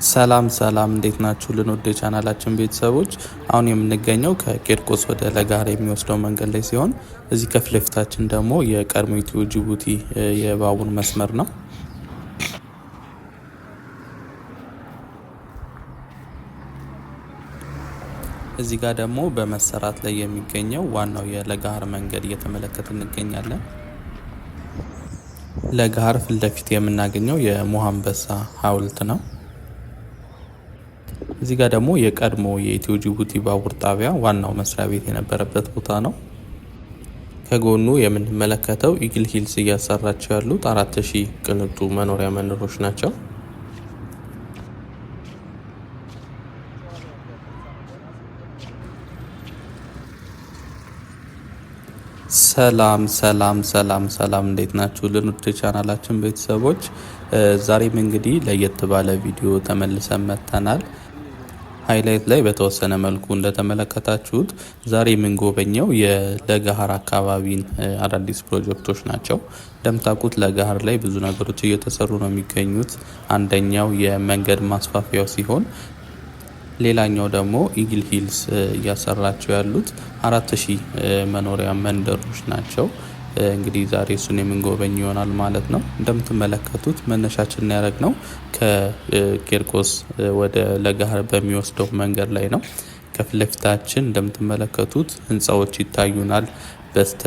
ሰላም ሰላም እንዴት ናችሁ? ልንወደ ቻናላችን ቤተሰቦች አሁን የምንገኘው ከቂርቆስ ወደ ለጋር የሚወስደው መንገድ ላይ ሲሆን እዚህ ከፊት ለፊታችን ደግሞ የቀድሞ ኢትዮ ጅቡቲ የባቡር መስመር ነው። እዚህ ጋር ደግሞ በመሰራት ላይ የሚገኘው ዋናው የለጋር መንገድ እየተመለከትን እንገኛለን። ለጋር ፊት ለፊት የምናገኘው የሞህ አንበሳ ሐውልት ነው። እዚህ ጋር ደግሞ የቀድሞ የኢትዮ ጅቡቲ ባቡር ጣቢያ ዋናው መስሪያ ቤት የነበረበት ቦታ ነው። ከጎኑ የምንመለከተው ኢግል ሂልስ እያሰራቸው ያሉት 4000 ቅንጡ መኖሪያ መንደሮች ናቸው። ሰላም ሰላም ሰላም ሰላም እንዴት ናችሁ? ልንወደ ቻናላችን ቤተሰቦች ዛሬም እንግዲህ ለየት ባለ ቪዲዮ ተመልሰን መጥተናል። ሃይላይት ላይ በተወሰነ መልኩ እንደተመለከታችሁት ዛሬ የምንጎበኘው የለጋር አካባቢን አዳዲስ ፕሮጀክቶች ናቸው። እንደምታውቁት ለጋር ላይ ብዙ ነገሮች እየተሰሩ ነው የሚገኙት። አንደኛው የመንገድ ማስፋፊያው ሲሆን ሌላኛው ደግሞ ኢግል ሂልስ እያሰራቸው ያሉት 4000 መኖሪያ መንደሮች ናቸው። እንግዲህ ዛሬ እሱን የምንጎበኝ ይሆናል ማለት ነው። እንደምትመለከቱት መነሻችን ያደረግነው ከቂርቆስ ወደ ለጋር በሚወስደው መንገድ ላይ ነው። ከፊት ለፊታችን እንደምትመለከቱት ህንፃዎች ይታዩናል። በስተ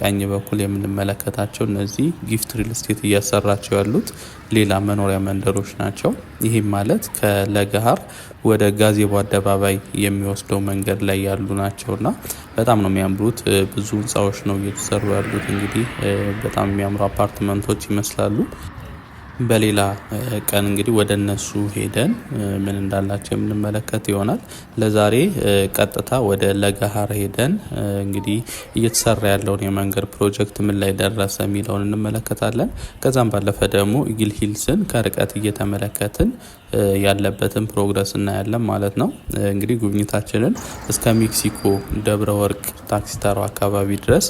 ቀኝ በኩል የምንመለከታቸው እነዚህ ጊፍት ሪል ስቴት እያሰራቸው ያሉት ሌላ መኖሪያ መንደሮች ናቸው። ይህም ማለት ከለጋር ወደ ጋዜቦ አደባባይ የሚወስደው መንገድ ላይ ያሉ ናቸውና በጣም ነው የሚያምሩት። ብዙ ህንፃዎች ነው እየተሰሩ ያሉት። እንግዲህ በጣም የሚያምሩ አፓርትመንቶች ይመስላሉ። በሌላ ቀን እንግዲህ ወደ እነሱ ሄደን ምን እንዳላቸው የምንመለከት ይሆናል። ለዛሬ ቀጥታ ወደ ለጋር ሄደን እንግዲህ እየተሰራ ያለውን የመንገድ ፕሮጀክት ምን ላይ ደረሰ የሚለውን እንመለከታለን። ከዛም ባለፈ ደግሞ ኢግል ሂልስን ከርቀት እየተመለከትን ያለበትን ፕሮግረስ እናያለን ማለት ነው። እንግዲህ ጉብኝታችንን እስከ ሜክሲኮ ደብረ ወርቅ ታክሲ ተራ አካባቢ ድረስ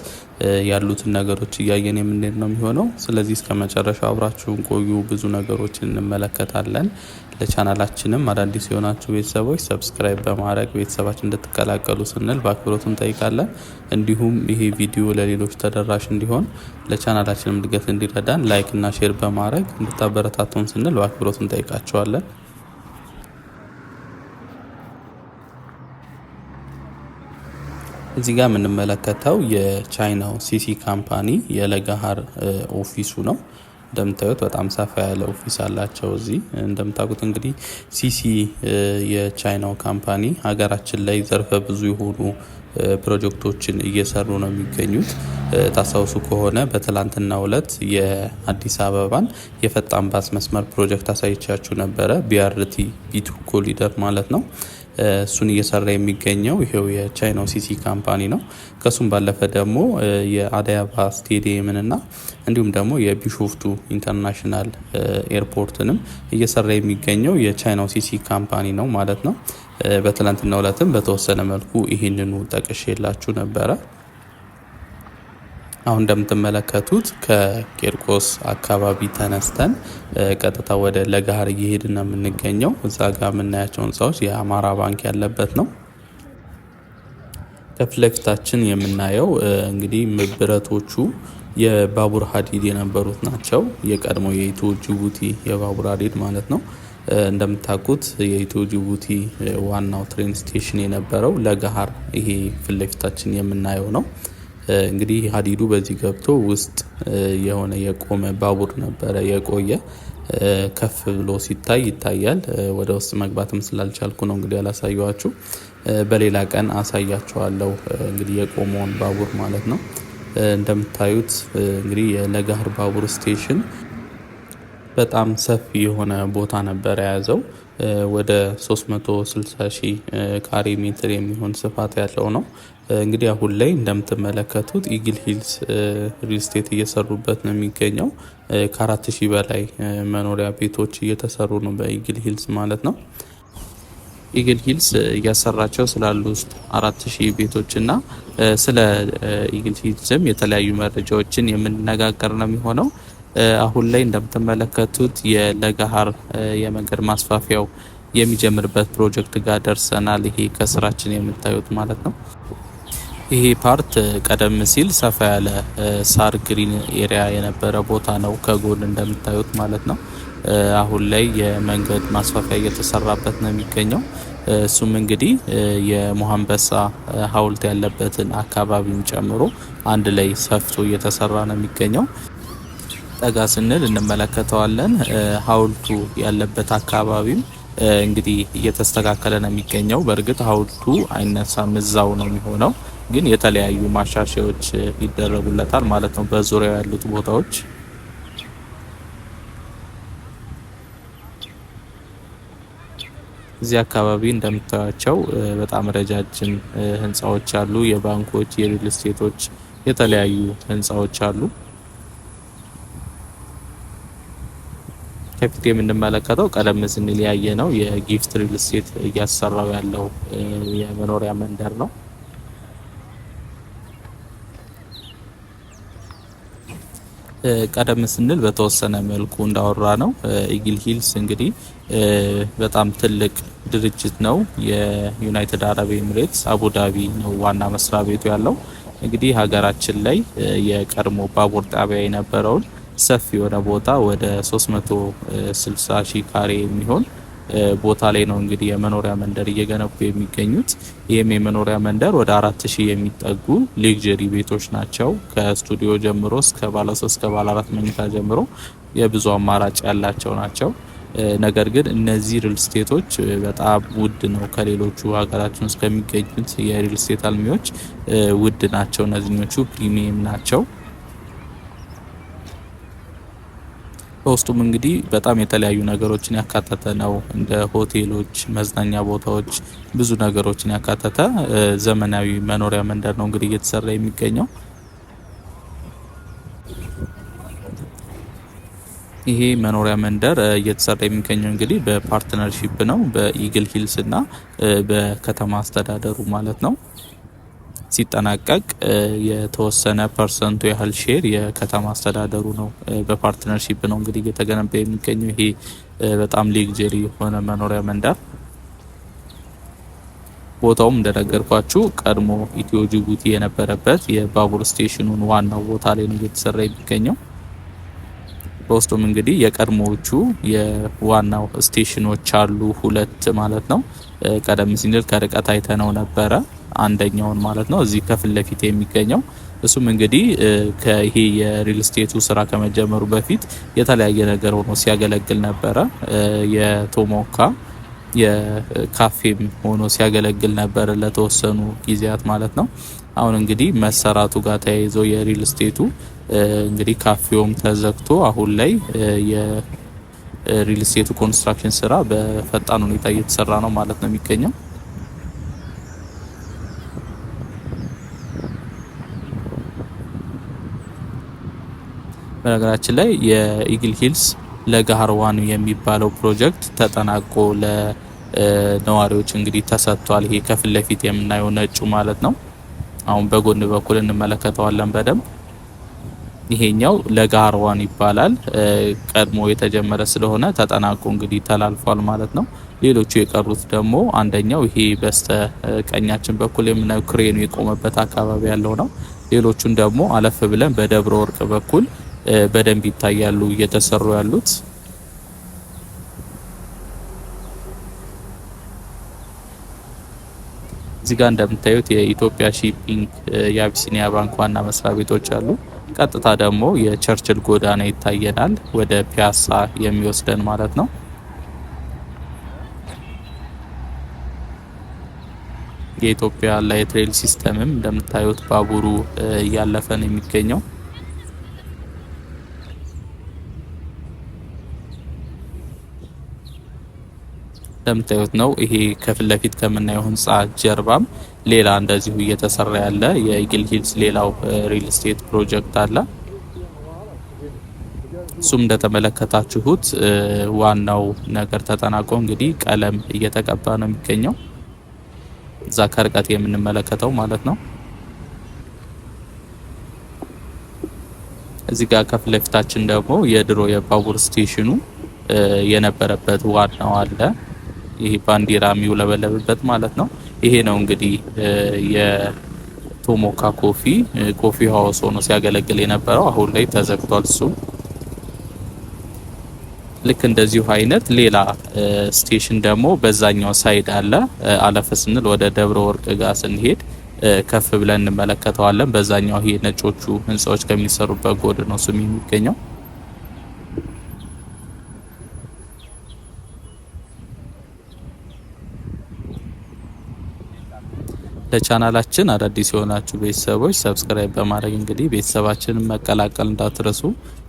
ያሉትን ነገሮች እያየን የምንሄድ ነው የሚሆነው። ስለዚህ እስከ መጨረሻው አብራችሁን ቆዩ። ብዙ ነገሮችን እንመለከታለን። ለቻናላችንም አዳዲስ የሆናችሁ ቤተሰቦች ሰብስክራይብ በማድረግ ቤተሰባችን እንድትቀላቀሉ ስንል በአክብሮት እንጠይቃለን። እንዲሁም ይሄ ቪዲዮ ለሌሎች ተደራሽ እንዲሆን ለቻናላችንም እድገት እንዲረዳን ላይክ እና ሼር በማድረግ እንድታበረታቱን ስንል በአክብሮት እንጠይቃችኋለን። እዚህ ጋር የምንመለከተው የቻይናው ሲሲ ካምፓኒ የለጋር ኦፊሱ ነው። እንደምታዩት በጣም ሰፋ ያለ ኦፊስ አላቸው። እዚህ እንደምታውቁት እንግዲህ ሲሲ የቻይናው ካምፓኒ ሀገራችን ላይ ዘርፈ ብዙ የሆኑ ፕሮጀክቶችን እየሰሩ ነው የሚገኙት። ታስታውሱ ከሆነ በትላንትናው ዕለት የአዲስ አበባን የፈጣን ባስ መስመር ፕሮጀክት አሳይቻችሁ ነበረ። ቢአርቲ ቢቱ ኮሊደር ማለት ነው። እሱን እየሰራ የሚገኘው ይሄው የቻይናው ሲሲ ካምፓኒ ነው። ከሱም ባለፈ ደግሞ የአዲስ አበባ ስቴዲየምንና እንዲሁም ደግሞ የቢሾፍቱ ኢንተርናሽናል ኤርፖርትንም እየሰራ የሚገኘው የቻይናው ሲሲ ካምፓኒ ነው ማለት ነው። በትላንትናው ዕለትም በተወሰነ መልኩ ይህንኑ ጠቅሼላችሁ ነበረ። አሁን እንደምትመለከቱት ከቂርቆስ አካባቢ ተነስተን ቀጥታ ወደ ለጋር እየሄድን ነው የምንገኘው። እዛ ጋር የምናያቸው ህንፃዎች የአማራ ባንክ ያለበት ነው። ከፊት ለፊታችን የምናየው እንግዲህ ብረቶቹ የባቡር ሀዲድ የነበሩት ናቸው። የቀድሞ የኢትዮ ጅቡቲ የባቡር ሀዲድ ማለት ነው። እንደምታውቁት የኢትዮ ጅቡቲ ዋናው ትሬን ስቴሽን የነበረው ለጋር ይሄ ፊት ለፊታችን የምናየው ነው። እንግዲህ ሀዲዱ በዚህ ገብቶ ውስጥ የሆነ የቆመ ባቡር ነበረ። የቆየ ከፍ ብሎ ሲታይ ይታያል። ወደ ውስጥ መግባትም ስላልቻልኩ ነው እንግዲህ ያላሳየኋችሁ። በሌላ ቀን አሳያችኋለሁ እንግዲህ የቆመውን ባቡር ማለት ነው። እንደምታዩት እንግዲህ የለጋር ባቡር ስቴሽን በጣም ሰፊ የሆነ ቦታ ነበር የያዘው። ወደ 360,000 ካሬ ሜትር የሚሆን ስፋት ያለው ነው። እንግዲህ አሁን ላይ እንደምትመለከቱት ኢግል ሂልስ ሪል ስቴት እየሰሩበት ነው የሚገኘው። ከ4000 በላይ መኖሪያ ቤቶች እየተሰሩ ነው በኢግል ሂልስ ማለት ነው። ኢግል ሂልስ እያሰራቸው ስላሉ ውስጥ 4000 ቤቶች እና ስለ ኢግል ሂልስም የተለያዩ መረጃዎችን የምንነጋገር ነው የሚሆነው። አሁን ላይ እንደምትመለከቱት የለገሃር የመንገድ ማስፋፊያው የሚጀምርበት ፕሮጀክት ጋር ደርሰናል። ይሄ ከስራችን የምታዩት ማለት ነው። ይሄ ፓርት ቀደም ሲል ሰፋ ያለ ሳር ግሪን ኤሪያ የነበረ ቦታ ነው፣ ከጎን እንደምታዩት ማለት ነው። አሁን ላይ የመንገድ ማስፋፊያ እየተሰራበት ነው የሚገኘው። እሱም እንግዲህ የሞሀንበሳ ሐውልት ያለበትን አካባቢውን ጨምሮ አንድ ላይ ሰፍቶ እየተሰራ ነው የሚገኘው። ጠጋ ስንል እንመለከተዋለን። ሐውልቱ ያለበት አካባቢም እንግዲህ እየተስተካከለ ነው የሚገኘው። በእርግጥ ሐውልቱ አይነሳም፣ እዛው ነው የሚሆነው፣ ግን የተለያዩ ማሻሻያዎች ይደረጉለታል ማለት ነው በዙሪያው ያሉት ቦታዎች። እዚህ አካባቢ እንደምታዩቸው በጣም ረጃጅም ህንፃዎች አሉ። የባንኮች፣ የሪል ስቴቶች፣ የተለያዩ ህንፃዎች አሉ። ከፊት የምንመለከተው ቀደም ስንል ያየ ነው የጊፍት ሪል ስቴት እያሰራው ያለው የመኖሪያ መንደር ነው። ቀደም ስንል በተወሰነ መልኩ እንዳወራ ነው ኢግል ሂልስ እንግዲህ በጣም ትልቅ ድርጅት ነው። የዩናይትድ አረብ ኤምሬትስ አቡዳቢ ነው ዋና መስሪያ ቤቱ ያለው። እንግዲህ ሀገራችን ላይ የቀድሞ ባቡር ጣቢያ የነበረውን ሰፊ የሆነ ቦታ ወደ 360 ሺህ ካሬ የሚሆን ቦታ ላይ ነው እንግዲህ የመኖሪያ መንደር እየገነቡ የሚገኙት። ይህም የመኖሪያ መንደር ወደ 4000 የሚጠጉ ሌክዠሪ ቤቶች ናቸው። ከስቱዲዮ ጀምሮ እስከ ባለ 3 እስከ ባለ 4 መኝታ ጀምሮ የብዙ አማራጭ ያላቸው ናቸው። ነገር ግን እነዚህ ሪል ስቴቶች በጣም ውድ ነው። ከሌሎቹ ሀገራችን ውስጥ ከሚገኙት የሪል ስቴት አልሚዎች ውድ ናቸው። እነዚህኞቹ ፕሪሚየም ናቸው። በውስጡም እንግዲህ በጣም የተለያዩ ነገሮችን ያካተተ ነው። እንደ ሆቴሎች፣ መዝናኛ ቦታዎች፣ ብዙ ነገሮችን ያካተተ ዘመናዊ መኖሪያ መንደር ነው እንግዲህ እየተሰራ የሚገኘው። ይሄ መኖሪያ መንደር እየተሰራ የሚገኘው እንግዲህ በፓርትነርሺፕ ነው፣ በኢግል ሂልስ እና በከተማ አስተዳደሩ ማለት ነው። ሲጠናቀቅ የተወሰነ ፐርሰንቱ ያህል ሼር የከተማ አስተዳደሩ ነው። በፓርትነርሺፕ ነው እንግዲህ እየተገነባ የሚገኘው ይሄ በጣም ሌክጀሪ የሆነ መኖሪያ መንደር። ቦታውም እንደነገርኳችሁ ቀድሞ ኢትዮ ጅቡቲ የነበረበት የባቡር ስቴሽኑን ዋናው ቦታ ላይ ነው እየተሰራ የሚገኘው። በውስጡም እንግዲህ የቀድሞዎቹ የዋናው ስቴሽኖች አሉ፣ ሁለት ማለት ነው። ቀደም ሲል ከርቀት አይተነው ነበረ አንደኛውን ማለት ነው፣ እዚህ ከፊት ለፊት የሚገኘው። እሱም እንግዲህ ከይሄ የሪል ስቴቱ ስራ ከመጀመሩ በፊት የተለያየ ነገር ሆኖ ሲያገለግል ነበረ። የቶሞካ የካፌም ሆኖ ሲያገለግል ነበረ ለተወሰኑ ጊዜያት ማለት ነው። አሁን እንግዲህ መሰራቱ ጋር ተያይዞ የሪል ስቴቱ እንግዲህ ካፌውም ተዘግቶ አሁን ላይ የሪል ስቴቱ ኮንስትራክሽን ስራ በፈጣን ሁኔታ እየተሰራ ነው ማለት ነው የሚገኘው። በነገራችን ላይ የኢግል ሂልስ ለገሃር ዋን የሚባለው ፕሮጀክት ተጠናቆ ለነዋሪዎች እንግዲህ ተሰጥቷል። ይሄ ከፊት ለፊት የምናየው ነጩ ማለት ነው። አሁን በጎን በኩል እንመለከተዋለን በደንብ። ይሄኛው ለገሃር ዋን ይባላል። ቀድሞ የተጀመረ ስለሆነ ተጠናቆ እንግዲህ ተላልፏል ማለት ነው። ሌሎቹ የቀሩት ደግሞ አንደኛው ይሄ በስተ ቀኛችን በኩል የምናየው ክሬኑ የቆመበት አካባቢ ያለው ነው። ሌሎቹን ደግሞ አለፍ ብለን በደብረ ወርቅ በኩል በደንብ ይታያሉ እየተሰሩ ያሉት። እዚህ ጋር እንደምታዩት የኢትዮጵያ ሺፒንግ፣ የአቢሲኒያ ባንክ ዋና መስሪያ ቤቶች አሉ። ቀጥታ ደግሞ የቸርችል ጎዳና ይታየናል ወደ ፒያሳ የሚወስደን ማለት ነው። የኢትዮጵያ ላይት ሬል ሲስተምም እንደምታዩት ባቡሩ እያለፈ ነው የሚገኘው። እንደምታዩት ነው። ይሄ ከፊት ለፊት ከምናየው ህንጻ ጀርባም ሌላ እንደዚሁ እየተሰራ ያለ የኢግል ሂልስ ሌላው ሪል ስቴት ፕሮጀክት አለ። እሱም እንደተመለከታችሁት ዋናው ነገር ተጠናቆ እንግዲህ ቀለም እየተቀባ ነው የሚገኘው፣ እዛ ከርቀት የምንመለከተው ማለት ነው። እዚህ ጋር ከፊት ለፊታችን ደግሞ የድሮ የባቡር ስቴሽኑ የነበረበት ዋናው አለ። ይሄ ባንዲራ የሚውለበለብበት ማለት ነው። ይሄ ነው እንግዲህ የቶሞካ ኮፊ ሃውስ ሆኖ ሲያገለግል የነበረው። አሁን ላይ ተዘግቷል እሱ። ልክ እንደዚሁ አይነት ሌላ ስቴሽን ደግሞ በዛኛው ሳይድ አለ። አለፈ ስንል ወደ ደብረ ወርቅ ጋር ስንሄድ ከፍ ብለን እንመለከተዋለን። በዛኛው ይሄ ነጮቹ ህንጻዎች ከሚሰሩበት ጎድ ነው እሱም የሚገኘው። ለቻናላችን አዳዲስ የሆናችሁ ቤተሰቦች ሰብስክራይብ በማድረግ እንግዲህ ቤተሰባችንን መቀላቀል እንዳትረሱ።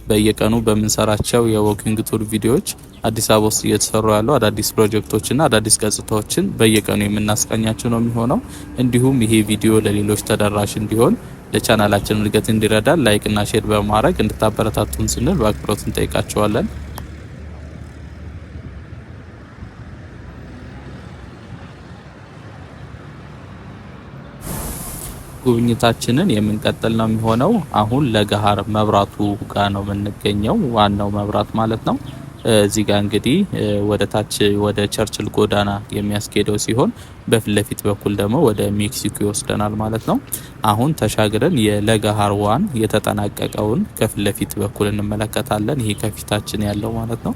በየቀኑ በምንሰራቸው የዎኪንግ ቱር ቪዲዮዎች አዲስ አበባ ውስጥ እየተሰሩ ያሉ አዳዲስ ፕሮጀክቶችና አዳዲስ ገጽታዎችን በየቀኑ የምናስቃኛችሁ ነው የሚሆነው። እንዲሁም ይሄ ቪዲዮ ለሌሎች ተደራሽ እንዲሆን ለቻናላችን እድገት እንዲረዳ ላይክ እና ሼር በማድረግ እንድታበረታቱን ስንል በአክብሮት እንጠይቃችኋለን። ጉብኝታችንን የምንቀጥል ነው የሚሆነው። አሁን ለገሃር መብራቱ ጋር ነው የምንገኘው፣ ዋናው መብራት ማለት ነው። እዚህ ጋር እንግዲህ ወደ ታች ወደ ቸርችል ጎዳና የሚያስኬደው ሲሆን በፊት ለፊት በኩል ደግሞ ወደ ሜክሲኮ ይወስደናል ማለት ነው። አሁን ተሻግረን የለገሃር ዋን የተጠናቀቀውን ከፊት ለፊት በኩል እንመለከታለን። ይሄ ከፊታችን ያለው ማለት ነው።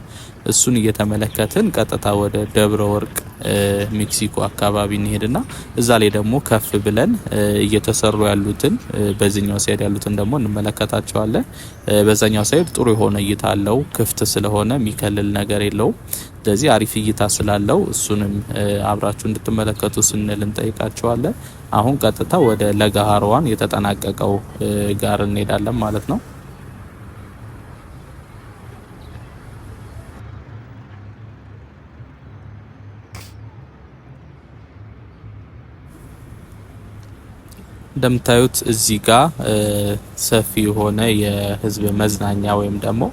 እሱን እየተመለከትን ቀጥታ ወደ ደብረ ወርቅ ሜክሲኮ አካባቢ እንሄድና እዛ ላይ ደግሞ ከፍ ብለን እየተሰሩ ያሉትን በዚህኛው ሳይድ ያሉትን ደግሞ እንመለከታቸዋለን። በዛኛው ሳይድ ጥሩ የሆነ እይታ አለው፣ ክፍት ስለሆነ የሚከልል ነገር የለውም። ስለዚህ አሪፍ እይታ ስላለው እሱንም አብራችሁ እንድትመለከቱ ስንል እንጠይቃቸዋለን። አሁን ቀጥታ ወደ ለገሃር ዋን የተጠናቀቀው ጋር እንሄዳለን ማለት ነው። እንደምታዩት እዚህ ጋር ሰፊ የሆነ የህዝብ መዝናኛ ወይም ደግሞ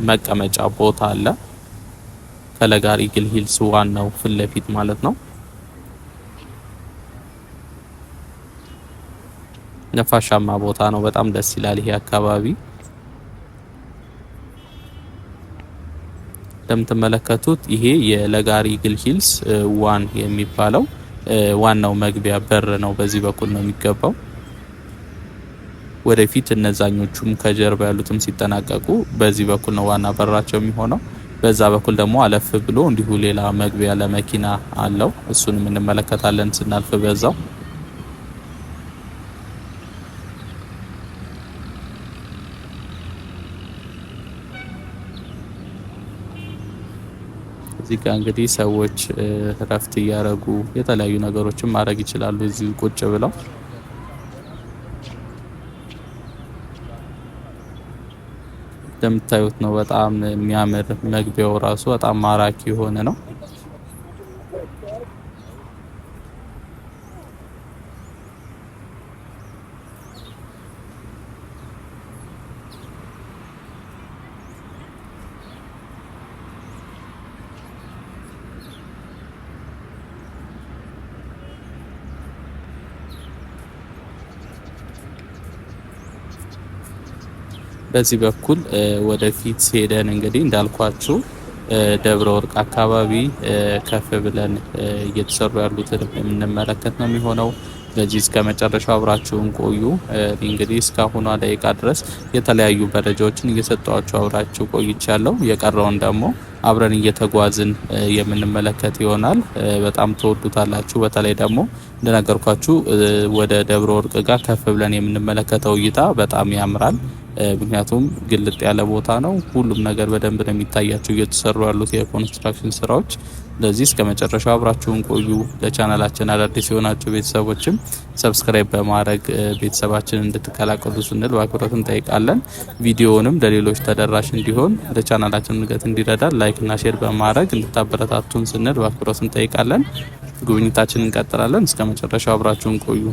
መቀመጫ ቦታ አለ። ከለጋር ኢግል ሂልስ ዋናው ፊት ለፊት ማለት ነው። ነፋሻማ ቦታ ነው። በጣም ደስ ይላል ይሄ አካባቢ። እንደምትመለከቱት ይሄ የለጋር ኢግል ሂልስ ዋን የሚባለው ዋናው መግቢያ በር ነው። በዚህ በኩል ነው የሚገባው። ወደፊት እነዛኞቹም ከጀርባ ያሉትም ሲጠናቀቁ በዚህ በኩል ነው ዋና በራቸው የሚሆነው። በዛ በኩል ደግሞ አለፍ ብሎ እንዲሁ ሌላ መግቢያ ለመኪና አለው። እሱንም እንመለከታለን ስናልፍ በዛው። እዚህ ጋር እንግዲህ ሰዎች እረፍት እያደረጉ የተለያዩ ነገሮችን ማድረግ ይችላሉ እዚህ ቁጭ ብለው። እንደምታዩት ነው። በጣም የሚያምር መግቢያው ራሱ በጣም ማራኪ የሆነ ነው። በዚህ በኩል ወደፊት ሄደን እንግዲህ እንዳልኳችሁ ደብረ ወርቅ አካባቢ ከፍ ብለን እየተሰሩ ያሉትን የምንመለከት ነው የሚሆነው። በዚህ እስከ መጨረሻው አብራችሁን ቆዩ። እንግዲህ እስካሁኗ ደቂቃ ድረስ የተለያዩ መረጃዎችን እየሰጠኋችሁ አብራችሁ ቆይቻለሁ። የቀረውን ደግሞ አብረን እየተጓዝን የምንመለከት ይሆናል። በጣም ተወዱታላችሁ። በተለይ ደግሞ እንደነገርኳችሁ ወደ ደብረ ወርቅ ጋር ከፍ ብለን የምንመለከተው እይታ በጣም ያምራል። ምክንያቱም ግልጥ ያለ ቦታ ነው። ሁሉም ነገር በደንብ ነው የሚታያቸው እየተሰሩ ያሉት የኮንስትራክሽን ስራዎች። ስለዚህ እስከ መጨረሻው አብራችሁን ቆዩ። ለቻናላችን አዳዲስ የሆናችሁ ቤተሰቦችም ሰብስክራይብ በማድረግ ቤተሰባችንን እንድትቀላቀሉ ስንል በአክብሮት እንጠይቃለን። ቪዲዮውንም ለሌሎች ተደራሽ እንዲሆን ለቻናላችን እድገት እንዲረዳ ላይክ እና ሼር በማድረግ እንድታበረታቱን ስንል በአክብሮት እንጠይቃለን። ጉብኝታችንን እንቀጥላለን። እስከ መጨረሻው አብራችሁን ቆዩ።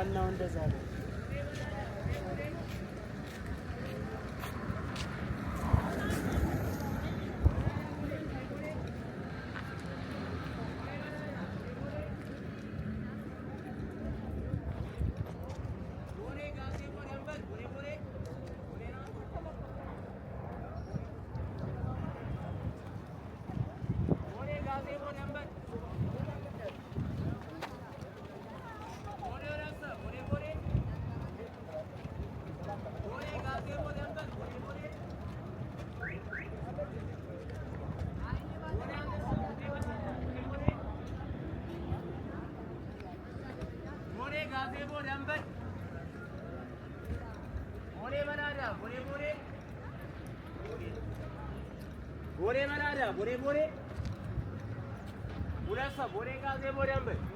ዋናው እንደዛ ነው። बोरे मनारा बोरे बोरे पूरा सब बोरे का दे बोरे हम